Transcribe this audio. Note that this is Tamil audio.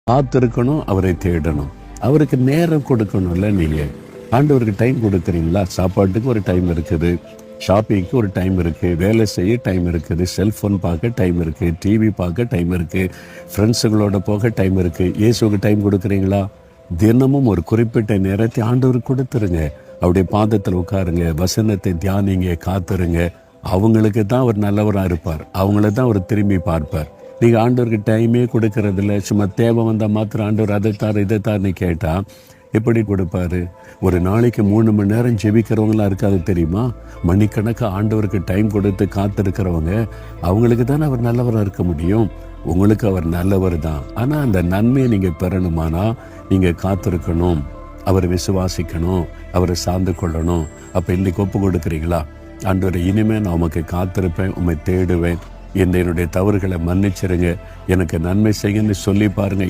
காத்திருக்கணும், அவரை தேடணும், அவருக்கு நேரம் கொடுக்கணும்ல. நீங்க ஆண்டவருக்கு டைம் கொடுக்குறீங்களா? சாப்பாட்டுக்கு ஒரு டைம் இருக்குது, ஷாப்பிங்க்கு ஒரு டைம் இருக்குது, வேலை செய்ய டைம் இருக்குது, செல்ஃபோன் பார்க்க டைம் இருக்குது, டிவி பார்க்க டைம் இருக்குது, ஃப்ரெண்ட்ஸுங்களோட போக டைம் இருக்குது. இயேசுக்கு டைம் கொடுக்குறீங்களா? தினமும் ஒரு குறிப்பிட்ட நேரத்தை ஆண்டவருக்கு கொடுத்துருங்க. அவருடைய பாதத்தில் உட்காருங்க, வசனத்தை தியானிங்க, காத்துருங்க. அவங்களுக்கு தான் அவர் நல்லவராக இருப்பார், அவங்கள தான் அவர் திரும்பி பார்ப்பார். நீங்கள் ஆண்டவருக்கு டைமே கொடுக்கறதில்ல, சும்மா தேவை வந்தால் மாத்திரம் ஆண்டவர் அதைத்தார் இதைத்தார்னு கேட்டால் எப்படி கொடுப்பாரு? ஒரு நாளைக்கு 3 மணி நேரம் ஜெபிக்கிறவங்களாம் இருக்காது தெரியுமா? மணிக்கணக்காக ஆண்டவருக்கு டைம் கொடுத்து காத்திருக்கிறவங்க, அவங்களுக்கு தானே அவர் நல்லவராக இருக்க முடியும். உங்களுக்கு அவர் நல்லவர் தான். ஆனால் அந்த நன்மையை நீங்கள் பெறணுமானா நீங்கள் காத்திருக்கணும், அவரை விசுவாசிக்கணும், அவரை சார்ந்து கொள்ளணும். அப்போ இன்னைக்கு ஒப்பு கொடுக்குறீங்களா? ஆண்டவரை, இனிமேல் நான் உமக்கு காத்திருப்பேன், உம்மை தேடுவேன், என்னுடைய தவறுகளை மன்னிச்சிருங்க, எனக்கு நன்மை செய்யுன்னு சொல்லி பாருங்க.